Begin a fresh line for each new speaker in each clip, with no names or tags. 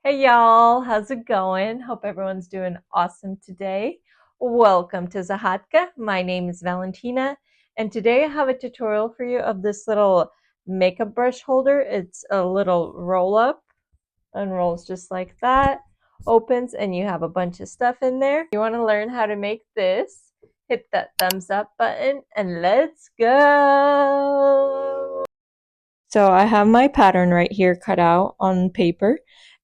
Hey y'all, how's it going? Hope everyone's doing awesome today. Welcome to Zahatka. My name is Valentina, and today I have a tutorial for you of this little makeup brush holder. It's a little roll up, unrolls just like that, opens, and you have a bunch of stuff in there. If you want to learn how to make this, hit that thumbs up button and let's go! So I have my pattern right here cut out on paper,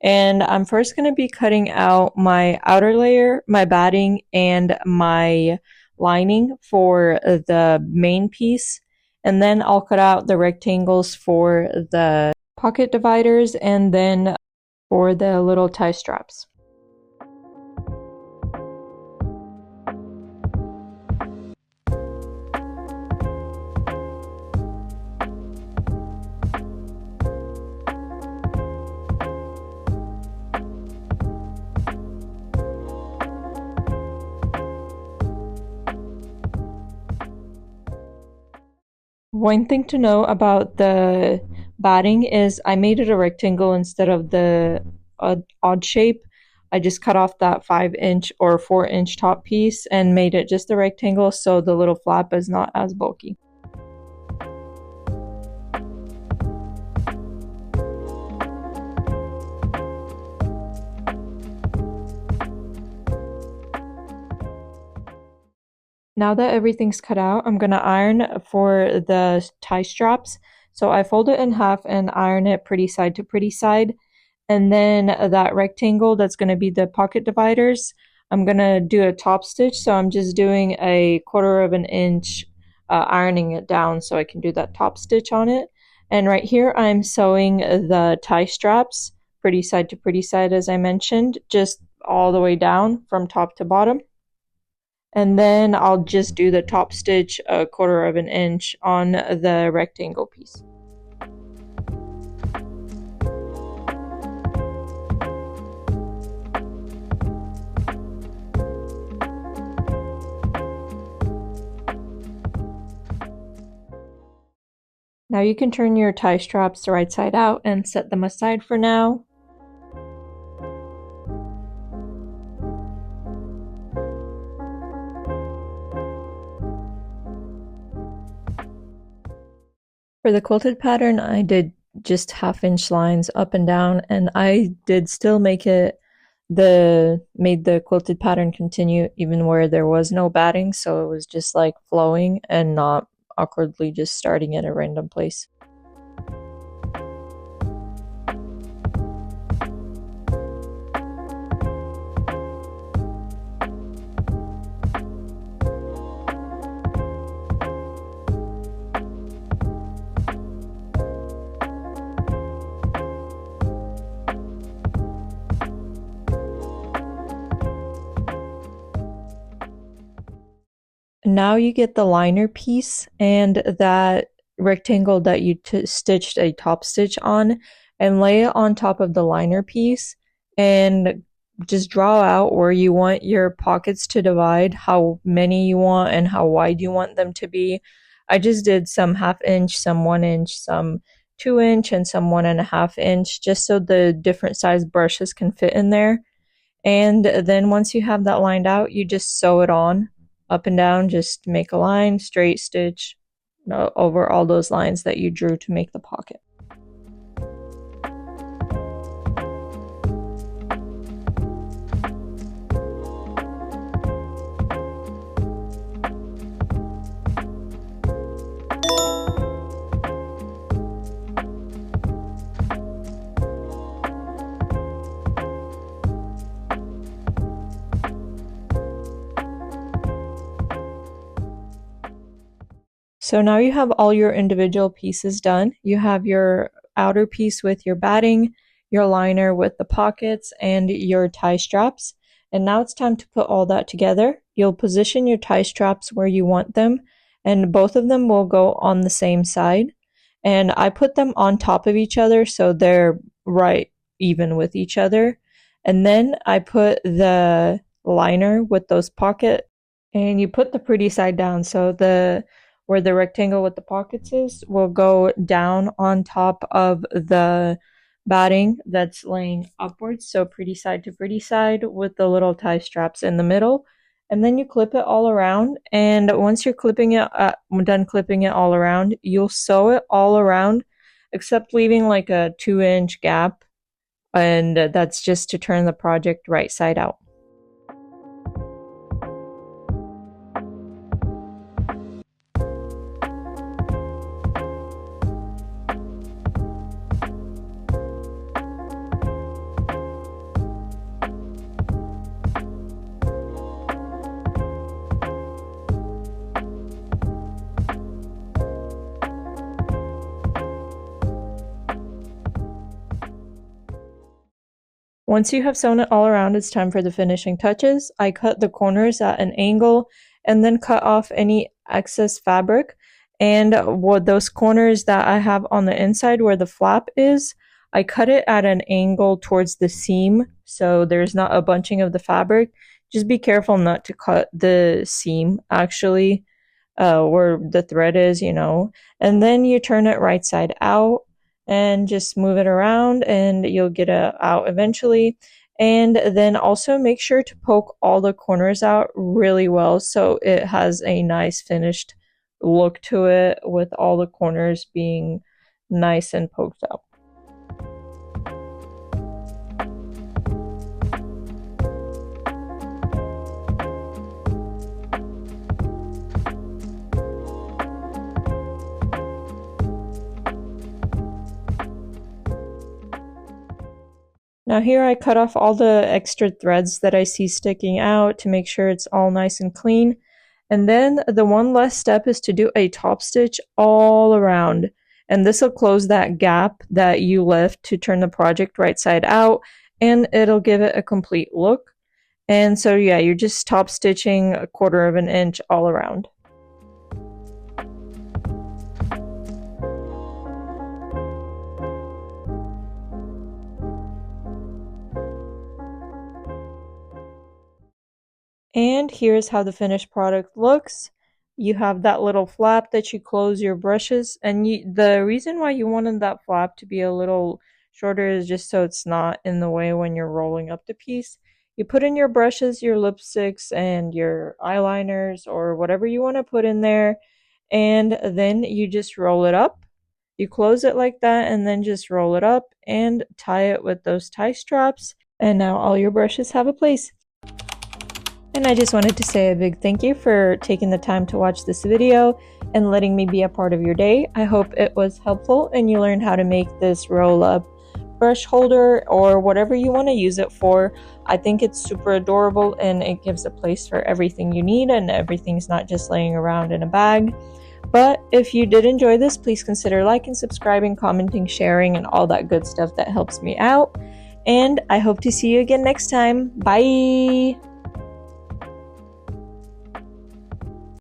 and I'm first going to be cutting out my outer layer, my batting, and my lining for the main piece, and then I'll cut out the rectangles for the pocket dividers and then for the little tie straps. One thing to know about the batting is I made it a rectangle instead of the odd shape. I just cut off that 5-inch or 4-inch top piece and made it just a rectangle so the little flap is not as bulky. Now that everything's cut out, I'm going to iron for the tie straps. So I fold it in half and iron it pretty side to pretty side. And then that rectangle that's going to be the pocket dividers, I'm going to do a top stitch. So I'm just doing a 1/4 of an inch, ironing it down so I can do that top stitch on it. And right here I'm sewing the tie straps pretty side to pretty side, as I mentioned, just all the way down from top to bottom. And then I'll just do the top stitch a 1/4 of an inch on the rectangle piece. Now you can turn your tie straps the right side out and set them aside for now. For the quilted pattern, I did just 1/2-inch lines up and down, and I did still make it made the quilted pattern continue even where there was no batting, so it was just like flowing and not awkwardly just starting at a random place. Now you get the liner piece and that rectangle that you stitched a top stitch on, and lay it on top of the liner piece and just draw out where you want your pockets to divide, how many you want and how wide you want them to be. I just did some 1/2-inch, some 1-inch, some 2-inch, and some 1.5-inch, just so the different size brushes can fit in there. And then once you have that lined out, you just sew it on up and down. Just make a line, straight stitch over all those lines that you drew to make the pocket. So now you have all your individual pieces done. You have your outer piece with your batting, your liner with the pockets, and your tie straps. And now it's time to put all that together. You'll position your tie straps where you want them, and both of them will go on the same side. And I put them on top of each other so they're right even with each other. And then I put the liner with those pockets, and you put the pretty side down, so where the rectangle with the pockets is will go down on top of the batting that's laying upwards, so pretty side to pretty side with the little tie straps in the middle. And then you clip it all around, and once you're done clipping it all around, you'll sew it all around except leaving like a 2-inch gap, and that's just to turn the project right side out. Once you have sewn it all around, it's time for the finishing touches. I cut the corners at an angle and then cut off any excess fabric. And what those corners that I have on the inside where the flap is, I cut it at an angle towards the seam, so there's not a bunching of the fabric. Just be careful not to cut the seam actually, where the thread is, and then you turn it right side out and just move it around and you'll get it out eventually. And then also make sure to poke all the corners out really well so it has a nice finished look to it with all the corners being nice and poked out. Now here I cut off all the extra threads that I see sticking out to make sure it's all nice and clean. And then the one last step is to do a top stitch all around. And this will close that gap that you left to turn the project right side out, and it'll give it a complete look. And so yeah, you're just top stitching 1/4 of an inch all around. And here's how the finished product looks. You have that little flap that you close your brushes, and the reason why you wanted that flap to be a little shorter is just so it's not in the way when you're rolling up the piece. You put in your brushes, your lipsticks, and your eyeliners, or whatever you want to put in there, and then you just roll it up. You close it like that, and then just roll it up and tie it with those tie straps, and now all your brushes have a place. And I just wanted to say a big thank you for taking the time to watch this video and letting me be a part of your day. I hope it was helpful and you learned how to make this roll-up brush holder or whatever you want to use it for. I think it's super adorable and it gives a place for everything you need, and everything's not just laying around in a bag. But if you did enjoy this, please consider liking, subscribing, commenting, sharing, and all that good stuff that helps me out. And I hope to see you again next time. Bye!